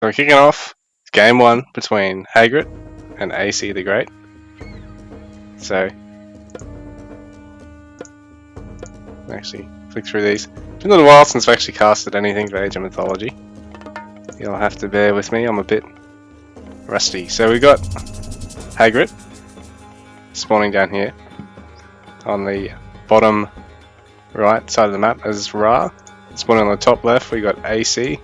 So we're kicking off game one between Hagrit and AC the Great. So, actually flick through these. It's been a little while since I've actually casted anything for Age of Mythology. You'll have to bear with me, I'm a bit rusty. So we got Hagrit spawning down here on the bottom right side of the map as Ra. Spawning on the top left we got AC.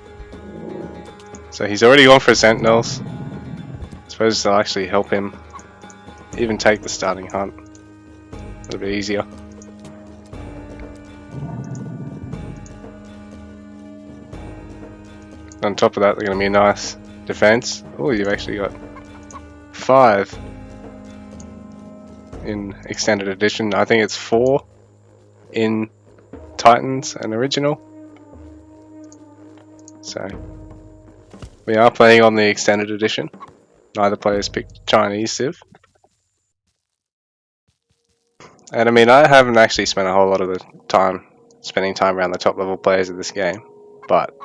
So he's already gone for Sentinels. I suppose they'll actually help him even take the starting hunt a little bit easier. On top of that, they're going to be a nice defense. Oh, you've actually got 5 in extended edition. I think it's 4 in Titans and original. So we are playing on the extended edition. Neither players picked Chinese Civ. And I mean, I haven't actually spent a whole lot of the time spending time around the top level players of this game, but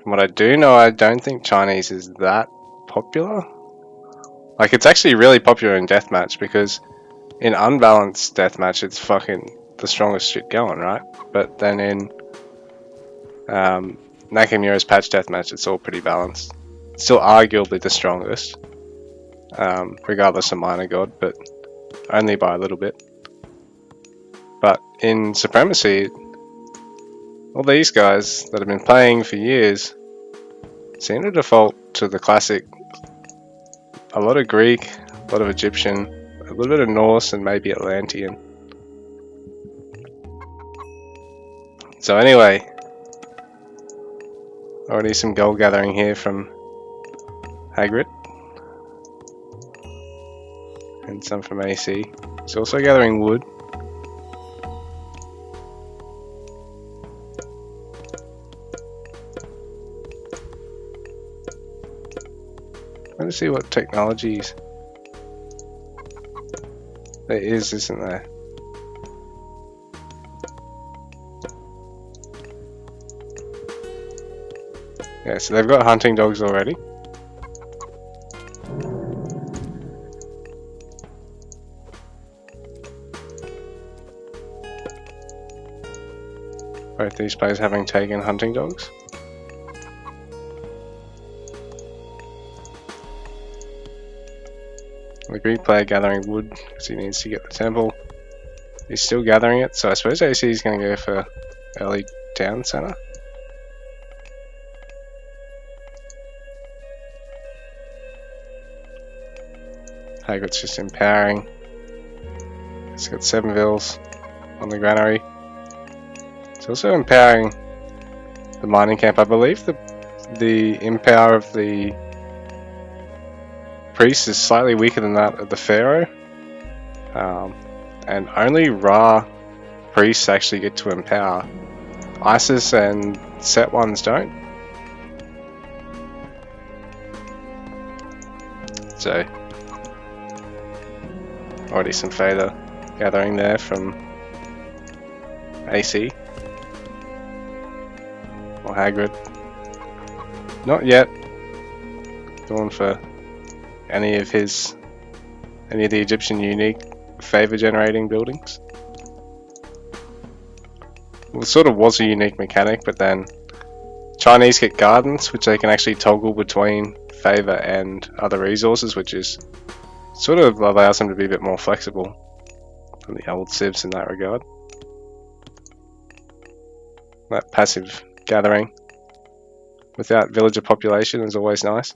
from what I do know, I don't think Chinese is that popular. Like, it's actually really popular in Deathmatch, because in unbalanced Deathmatch, it's fucking the strongest shit going, right? But then in Nakamura's patch Deathmatch, it's all pretty balanced. Still arguably the strongest, regardless of Minor God, but only by a little bit. But in Supremacy, all these guys that have been playing for years seem to default to the classic. A lot of Greek, a lot of Egyptian, a little bit of Norse, and maybe Atlantean. So anyway, already some gold gathering here from Hagrit. And some from AC. He's also gathering wood. Let's see what technologies there is, isn't there? Yeah, so they've got hunting dogs already. Both these players having taken hunting dogs. The Greek player gathering wood because he needs to get the temple. He's still gathering it, so I suppose AC is going to go for early town center. Hagrit's just empowering. He's got 7 vills on the granary. He's also empowering the mining camp. I believe the empower of the priest is slightly weaker than that of the pharaoh, and only Ra priests actually get to empower. Isis and Set ones don't. So already some Fader gathering there from AC or Hagrid. Not yet going for any of the Egyptian unique favor generating buildings. Well, it sort of was a unique mechanic, but then Chinese get gardens, which they can actually toggle between favor and other resources, which is sort of allows them to be a bit more flexible than the old civs in that regard. That passive gathering without villager population is always nice.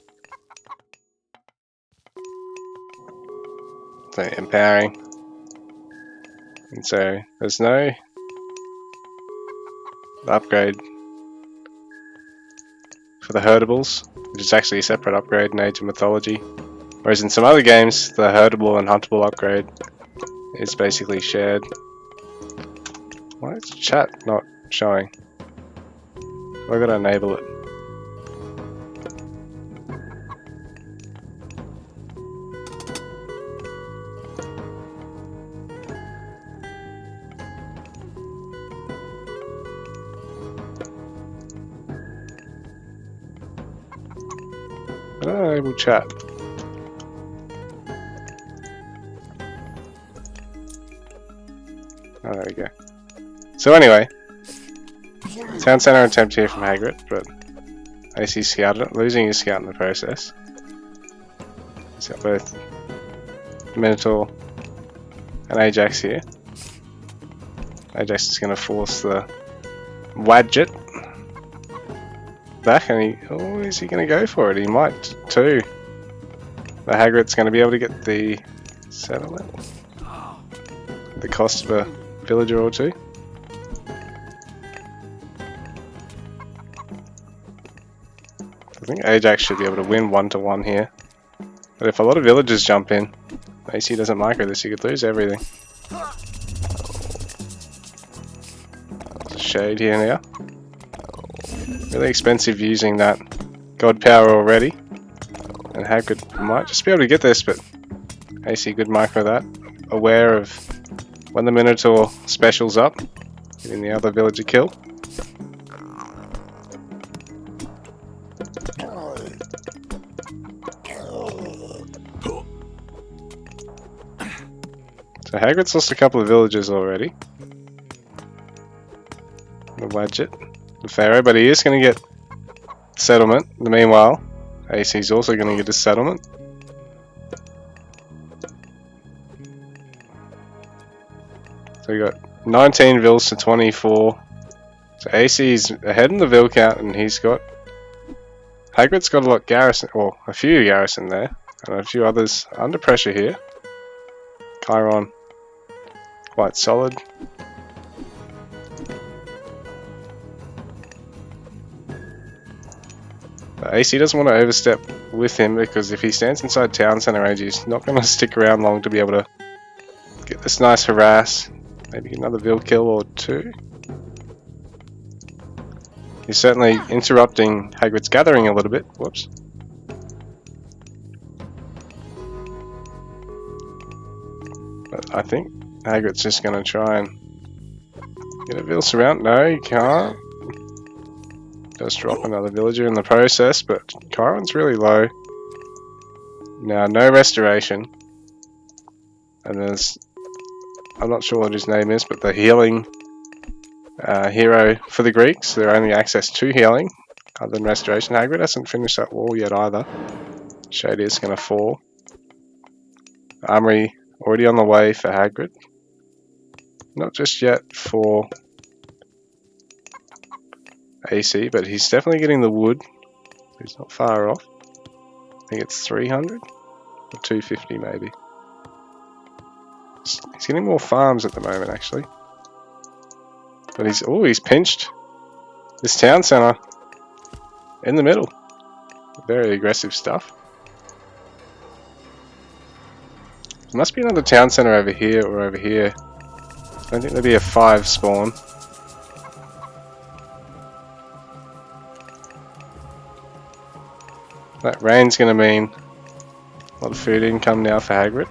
So empowering, and so there's no upgrade for the herdables, which is actually a separate upgrade in Age of Mythology, whereas in some other games the herdable and huntable upgrade is basically shared. Why is chat not showing? I've got to enable it. Enable chat. Oh, there we go. So anyway, town center attempt here from Hagrit, but AC scouted it, losing his scout in the process. He's got both Minotaur and Ajax here. Ajax is going to force the Wadjet back, and is he going to go for it? He might too. The Hagrit's going to be able to get the settlement, the cost of a villager or two. I think Ajax should be able to win 1-1 here, but if a lot of villagers jump in, AC doesn't micro this, he could lose everything. Shade here now. Really expensive using that god power already. And Hagrid might just be able to get this, but AC good micro that. Aware of when the Minotaur specials up, getting the other villager kill. So Hagrid's lost a couple of villagers already. The Wadjet, the Pharaoh, but he is going to get settlement. In the meanwhile, AC is also going to get a settlement. So we got 19 vills to 24. So AC is ahead in the vill count, and he's got Hagrid's got a lot garrison, or a few garrison there, and a few others under pressure here. Chiron quite solid. But AC doesn't want to overstep with him, because if he stands inside town center age, he's not going to stick around long to be able to get this nice harass. Maybe another vill kill or two. He's certainly interrupting Hagrid's gathering a little bit. Whoops. But I think Hagrid's just going to try and get a vill surround. No, he can't. Does drop another villager in the process, but Chiron's really low. Now, no restoration. And there's, I'm not sure what his name is, but the healing hero for the Greeks. They're only access to healing, other than restoration. Hagrid hasn't finished that wall yet either. Shade is going to fall. Armory already on the way for Hagrid. Not just yet for AC, but he's definitely getting the wood. He's not far off. I think it's 300 or 250 maybe. He's getting more farms at the moment actually. But he's pinched this town center in the middle. Very aggressive stuff. There must be another town center over here or over here. I don't think there'll be a 5 spawn. That rain's going to mean a lot of food income now for Hagrid.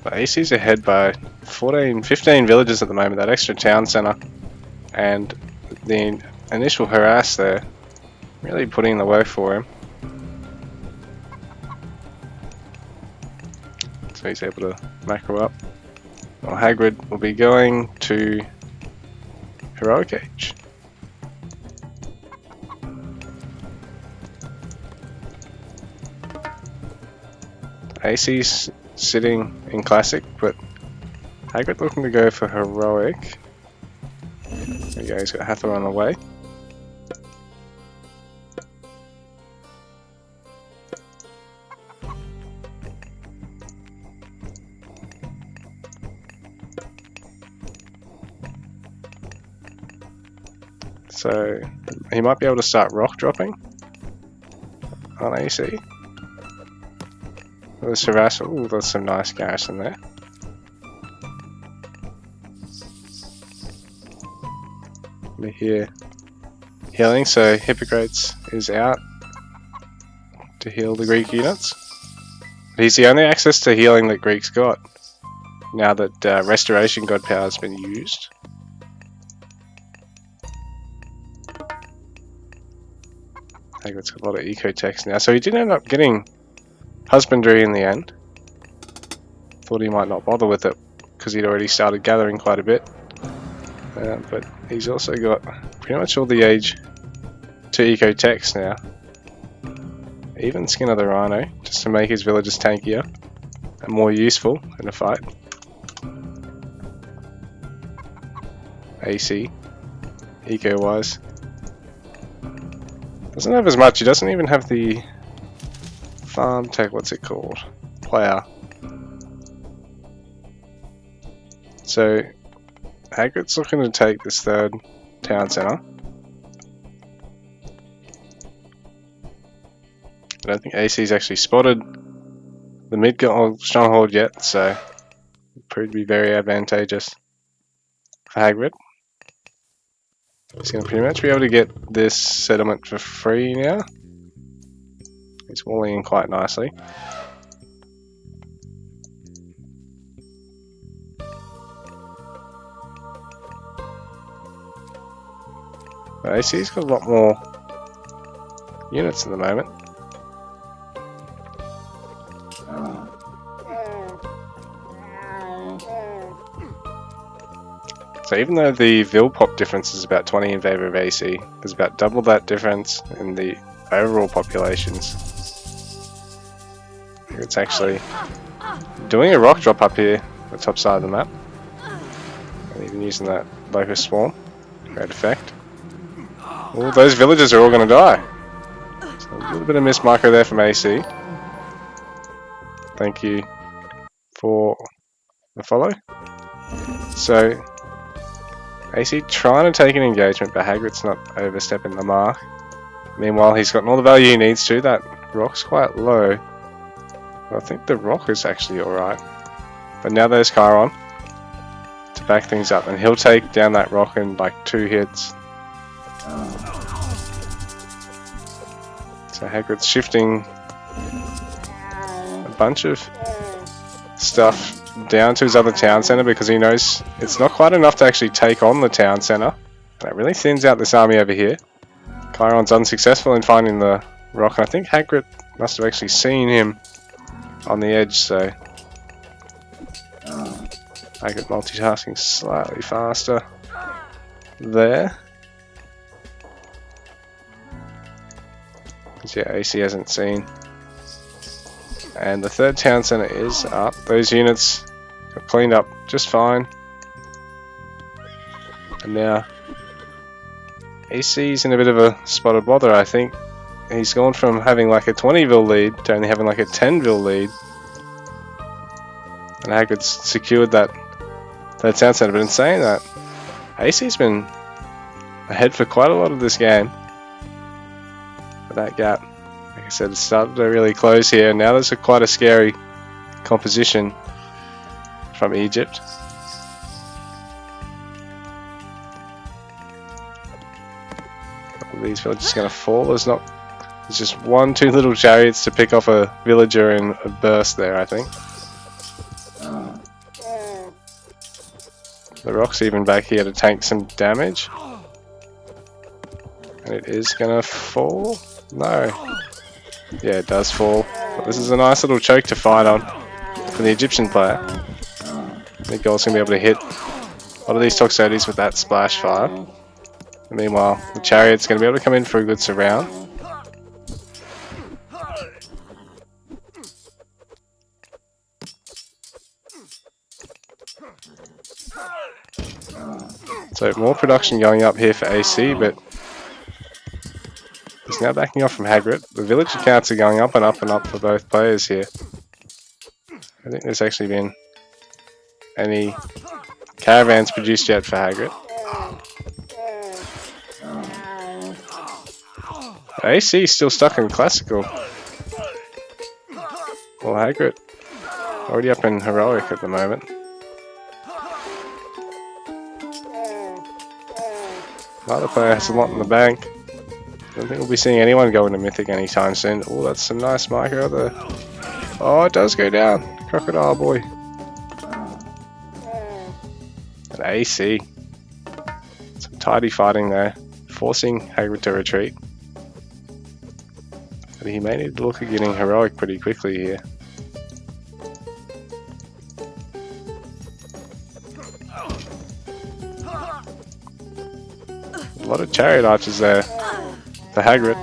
But AC's ahead by 15 villages at the moment, that extra town centre. And the initial harass there really putting in the work for him. So he's able to macro up. Well, Hagrid will be going to Heroic Age. AC's sitting in Classic, but Hagrid looking to go for Heroic. There you go, he's got Hathor on the way. So he might be able to start rock dropping on AC. There's harass. Ooh, there's some nice garrison there. We're here healing, so Hippocrates is out to heal the Greek units. He's the only access to healing that Greek's got, now that Restoration God Power has been used. Hagrit's got a lot of eco-techs now, so he did end up getting Husbandry in the end. Thought he might not bother with it, because he'd already started gathering quite a bit. But he's also got pretty much all the Age 2 eco-techs now. Even Skin of the Rhino, just to make his villagers tankier and more useful in a fight. AC, eco-wise. Doesn't have as much, he doesn't even have the farm tech, what's it called? Player. So, Hagrit's looking to take this third town centre. I don't think AC's actually spotted the mid stronghold yet, so it proved to be very advantageous for Hagrid. He's going to pretty much be able to get this settlement for free now. He's walling in quite nicely. But AC's got a lot more units at the moment. So even though the Vil pop difference is about 20 in favour of AC, there's about double that difference in the overall populations. It's actually doing a rock drop up here on the top side of the map. And even using that Locust Swarm. Great effect. Well, those villagers are all going to die. So a little bit of missed micro there from AC. Thank you for the follow. So AC trying to take an engagement, but Hagrid's not overstepping the mark. Meanwhile, he's got all the value he needs to. That rock's quite low. I think the rock is actually alright. But now there's Chiron to back things up, and he'll take down that rock in like 2 hits. So Hagrid's shifting a bunch of stuff down to his other town centre because he knows it's not quite enough to actually take on the town centre. And it really thins out this army over here. Chiron's unsuccessful in finding the rock, and I think Hagrid must have actually seen him on the edge, so Hagrid multitasking slightly faster there. Because yeah, AC hasn't seen. And the third town centre is up. Those units are cleaned up just fine. And now AC's in a bit of a spotted bother, I think. He's gone from having like a 20-vil lead to only having like a 10-vil lead. And Hagrid's secured that town centre. But in saying that, AC's been ahead for quite a lot of this game. But that gap, like I said, it started to really close here. Now there's quite a scary composition from Egypt. These villagers are going to fall. There's just 1-2 little chariots to pick off a villager in a burst there, I think. The rock's even back here to tank some damage. And it is going to fall. No. Yeah, it does fall. But this is a nice little choke to fight on for the Egyptian player. I think Gold's going to be able to hit a lot of these Toxotes with that splash fire. And meanwhile, the chariot's going to be able to come in for a good surround. So more production going up here for AC, but he's now backing off from Hagrit. The village accounts are going up and up and up for both players here. I think there's actually been any caravans produced yet for Hagrit. AC is still stuck in classical. Well, Hagrit already up in heroic at the moment. The other player has a lot in the bank. I don't think we'll be seeing anyone go into Mythic anytime soon. Oh, that's some nice micro there. Oh, it does go down. Crocodile boy. An AC. Some tidy fighting there, forcing Hagrid to retreat. But he may need to look at getting heroic pretty quickly here. A lot of chariot archers there for Hagrid.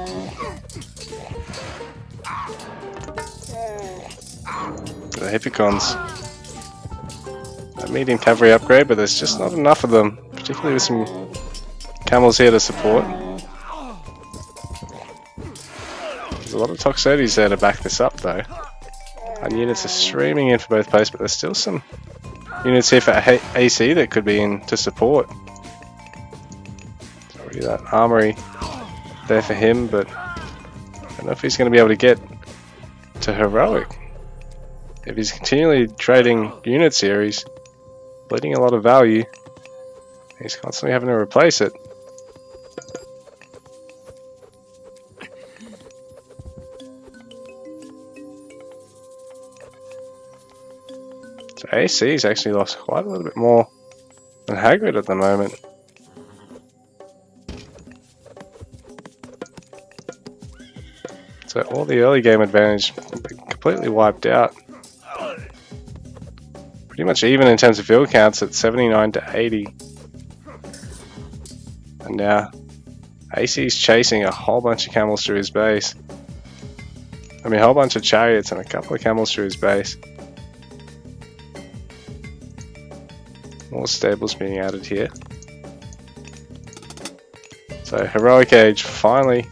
The Hippicons. A medium cavalry upgrade, but there's just not enough of them, particularly with some camels here to support. There's a lot of Toxotes there to back this up though. And units are streaming in for both posts, but there's still some units here for AC that could be in to support. Already that armory there for him, but I don't know if he's going to be able to get to heroic. If he's continually trading units here, he's bleeding a lot of value. He's constantly having to replace it. So AC's actually lost quite a little bit more than Hagrid at the moment. So all the early game advantage completely wiped out. Pretty much even in terms of field counts at 79 to 80. And now AC's chasing a whole bunch of camels through his base. I mean a whole bunch of chariots and a couple of camels through his base. More stables being added here. So heroic age finally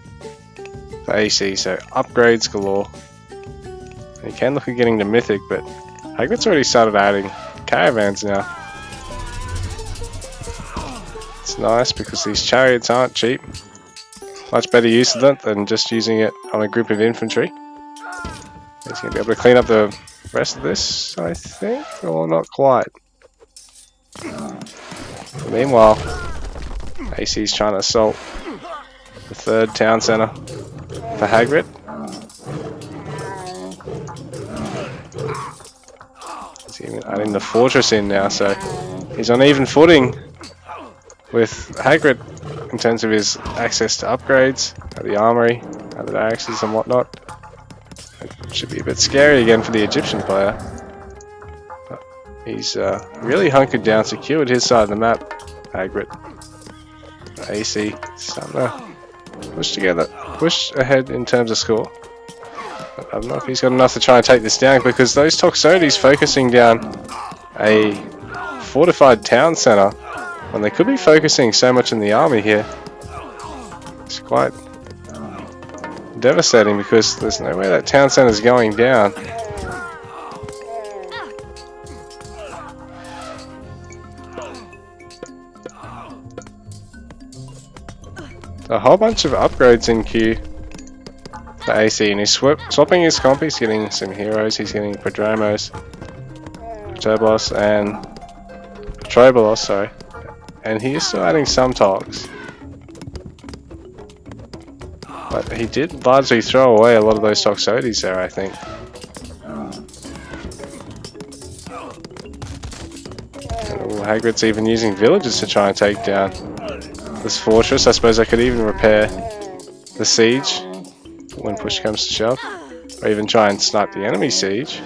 for AC, so upgrades galore. And you can look at getting to mythic, but Hagrid's already started adding caravans now. It's nice because these chariots aren't cheap. Much better use of them than just using it on a group of infantry. He's going to be able to clean up the rest of this, I think, or not quite. Meanwhile, AC's trying to assault the third town centre for Hagrid. He's even adding the fortress in now, so he's on even footing with Hagrid in terms of his access to upgrades, the armory, the axes and whatnot. It should be a bit scary again for the Egyptian player. But he's really hunkered down, secured his side of the map, Hagrid. AC starting to push ahead in terms of score. But I don't know if he's got enough to try and take this down, because those Toxotes focusing down a fortified town centre when they could be focusing so much in the army here. It's quite devastating because there's no way that town centre is going down. A whole bunch of upgrades in queue for AC, and he's swapping his comp. He's getting some heroes. He's getting Prodromos, Protobolos, and Petrobolos, sorry. And he is still adding some Tox. But he did largely throw away a lot of those Toxotes there, I think. And Hagrid's even using villagers to try and take down this fortress. I suppose I could even repair the siege when push comes to shove, or even try and snipe the enemy siege.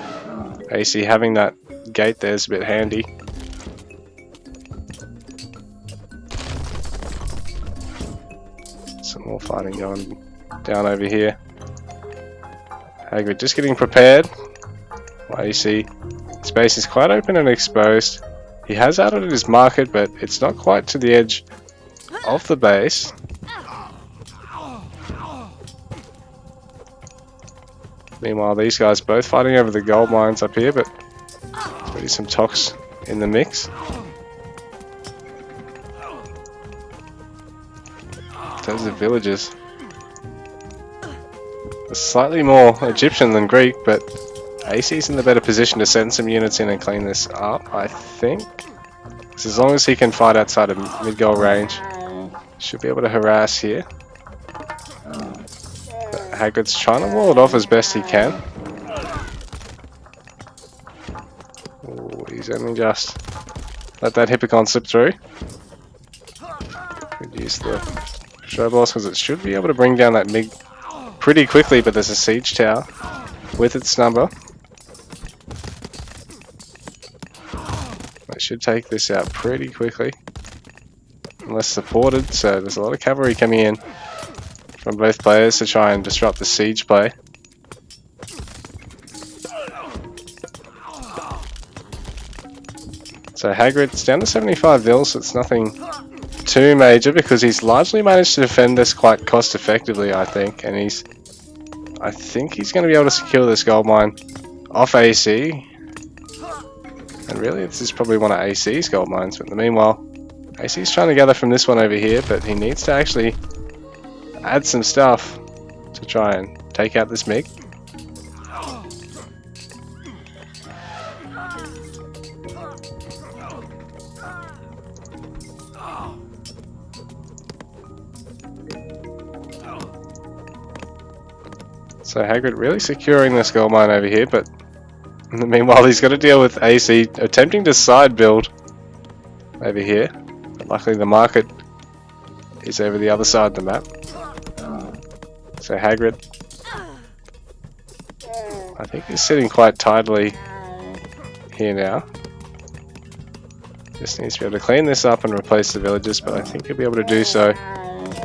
AC having that gate there is a bit handy. Some more fighting going down over here. Hagrid just getting prepared. AC, his base is quite open and exposed. He has added his market, but it's not quite to the edge of the base. Meanwhile, these guys both fighting over the gold mines up here, but there's already some Tox in the mix. In terms of villages, it's slightly more Egyptian than Greek, but AC's in the better position to send some units in and clean this up, I think. Because as long as he can fight outside of mid-goal range, should be able to harass here. But Hagrid's trying to wall it off as best he can. Oh, he's only just let that Hippocon slip through. Could use the show boss because it should be able to bring down that MiG pretty quickly, but there's a siege tower with its number. It should take this out pretty quickly. Unless supported, so there's a lot of cavalry coming in from both players to try and disrupt the siege play. So Hagrid's down to 75 vils, so it's nothing too major because he's largely managed to defend this quite cost effectively, I think. And I think he's going to be able to secure this gold mine off AC. And really, this is probably one of AC's gold mines, but in the meanwhile, AC's trying to gather from this one over here, but he needs to actually add some stuff to try and take out this MiG. So Hagrid really securing this gold mine over here, but in the meanwhile he's got to deal with AC attempting to side build over here. But luckily the market is over the other side of the map. So Hagrid, I think he's sitting quite tidily here now. Just needs to be able to clean this up and replace the villagers, but I think he'll be able to do so.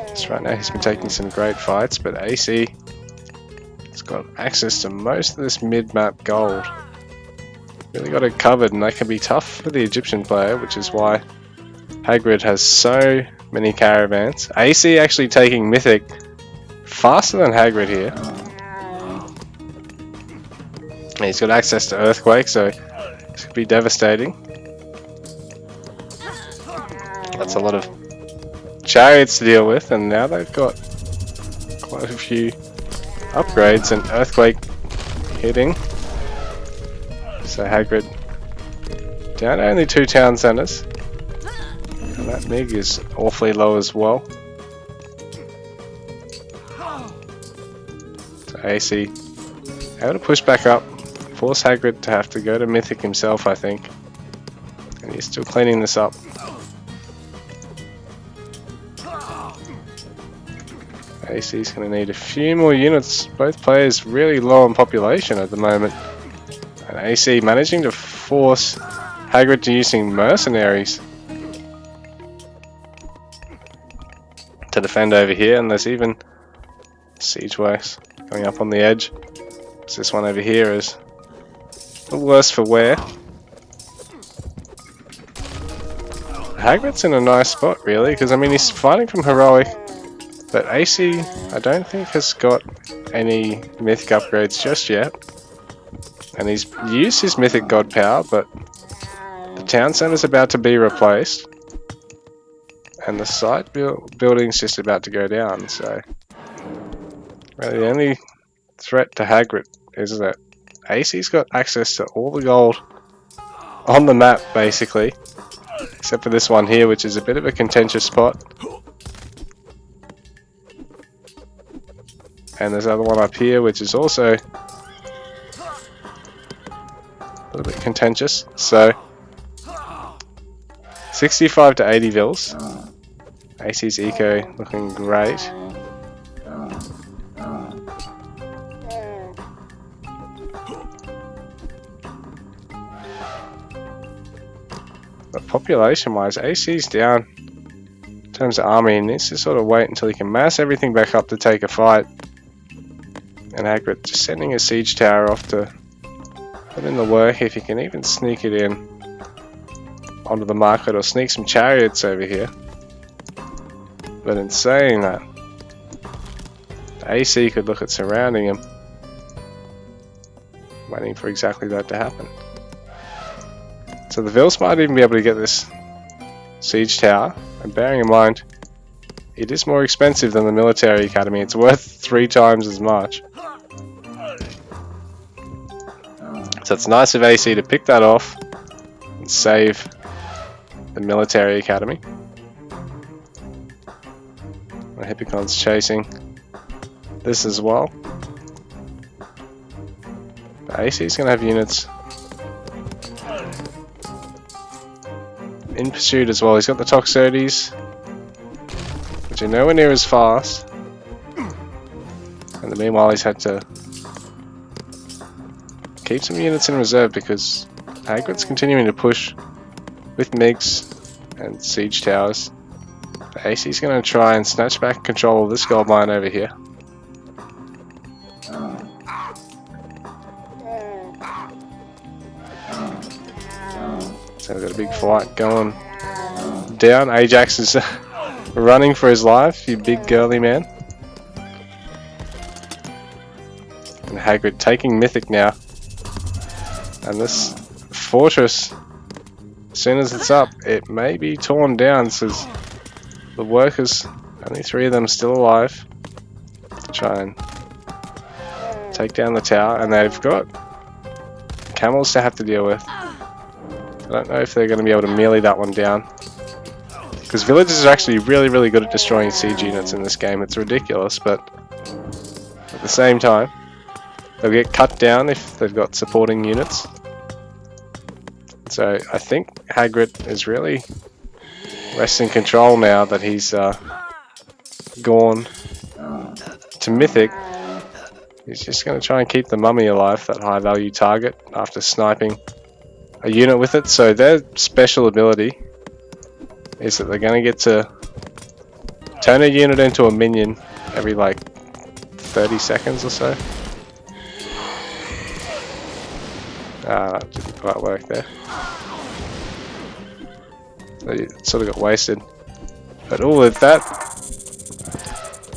Just right now he's been taking some great fights, but AC has got access to most of this mid-map gold. Really got it covered, and that can be tough for the Egyptian player, which is why Hagrid has so many caravans. AC actually taking Mythic faster than Hagrid here. And he's got access to Earthquake, so this could be devastating. That's a lot of chariots to deal with, and now they've got quite a few upgrades and Earthquake hitting. So Hagrid down to only 2 town centres, and that MiG is awfully low as well. So AC able to push back up, force Hagrid to have to go to Mythic himself, I think, and he's still cleaning this up. AC's going to need a few more units. Both players really low on population at the moment. And AC managing to force Hagrid to using mercenaries to defend over here. And there's even siege works going up on the edge. So this one over here is a little worse for wear. Hagrid's in a nice spot really, because I mean he's fighting from heroic. But AC, I don't think has got any mythic upgrades just yet. And he's used his mythic god power, but the town center's about to be replaced. And the site building's just about to go down, so... really the only threat to Hagrid is that AC's got access to all the gold on the map, basically. Except for this one here, which is a bit of a contentious spot. And there's another one up here, which is also a little bit contentious. So, 65 to 80 vils. AC's eco looking great. But population-wise, AC's down in terms of army. He needs to sort of wait until he can mass everything back up to take a fight. And Hagrid just sending a siege tower off to put in the work if he can even sneak it in onto the market or sneak some chariots over here. But in saying that, the AC could look at surrounding him, waiting for exactly that to happen. So the Vils might even be able to get this siege tower, and bearing in mind it is more expensive than the military academy, it's worth 3 times as much. So it's nice of AC to pick that off and save the military academy. The Hippocon's chasing this as well. But AC is going to have units in pursuit as well. He's got the Toxotes, which are nowhere near as fast. And in the meanwhile, he's had to keep some units in reserve because Hagrit's continuing to push with MiGs and siege towers. But AC's going to try and snatch back control of this gold mine over here. So we've got a big fight going down. Ajax is running for his life, you big girly man. And Hagrid taking Mythic now. And this fortress, as soon as it's up, it may be torn down, says the workers, only 3 of them still alive. Try and take down the tower, and they've got camels to have to deal with. I don't know if they're going to be able to melee that one down. Because villagers are actually really good at destroying siege units in this game. It's ridiculous, but at the same time, they'll get cut down if they've got supporting units. So I think Hagrid is really wresting control now that he's gone to Mythic. He's just going to try and keep the mummy alive, that high value target, after sniping a unit with it. So their special ability is that they're going to get to turn a unit into a minion every like 30 seconds or so. That didn't quite work there. So it sort of got wasted. But all of that,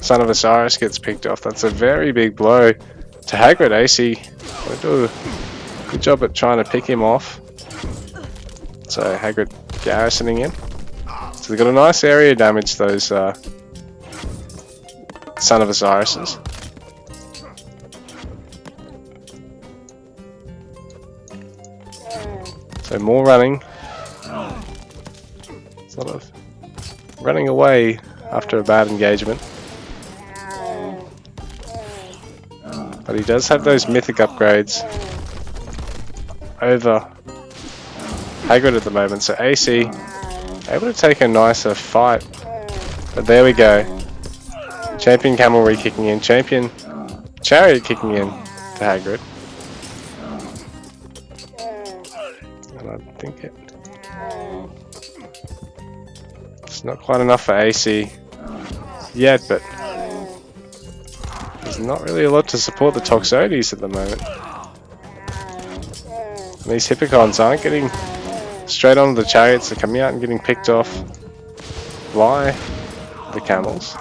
Son of Osiris gets picked off. That's a very big blow to Hagrid. AC will do a good job at trying to pick him off. So Hagrid garrisoning him. So they've got a nice area damage, those Son of Osirises. So more running. Sort of running away after a bad engagement. But he does have those mythic upgrades over Hagrid at the moment, so AC able to take a nicer fight. But there we go. Champion Cavalry kicking in, Champion Chariot kicking in to Hagrid. And I think it's not quite enough for AC yet, but there's not really a lot to support the Toxotes at the moment. And these Hippocons aren't getting straight onto the chariots, they're coming out and getting picked off by the camels.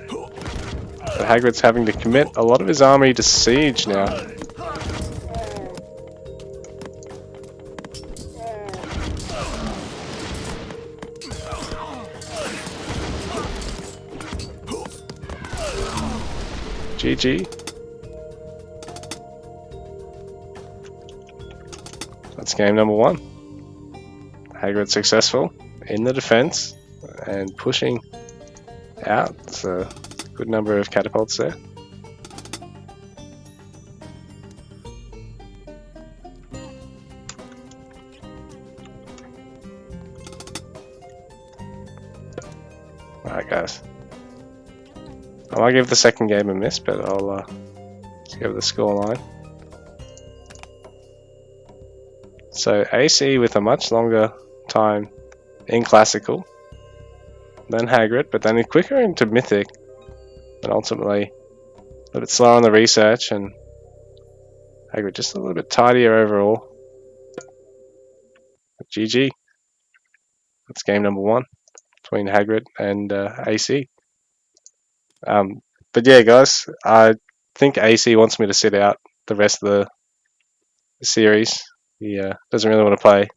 But Hagrid's having to commit a lot of his army to siege now. GG. That's game number 1. Hagrid successful in the defense and pushing out. It's a good number of catapults there. Alright guys. I might give the second game a miss, but I'll give the scoreline. So AC with a much longer time in Classical than Hagrid, but then quicker into Mythic, and ultimately a little bit slower on the research, and Hagrid just a little bit tidier overall. But GG. That's game number 1 between Hagrid and AC. But yeah, guys, I think AC wants me to sit out the rest of the series. He doesn't really want to play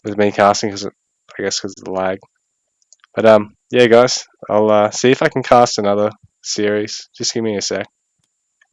with me casting, I guess because of the lag. But yeah, guys, I'll see if I can cast another series. Just give me a sec.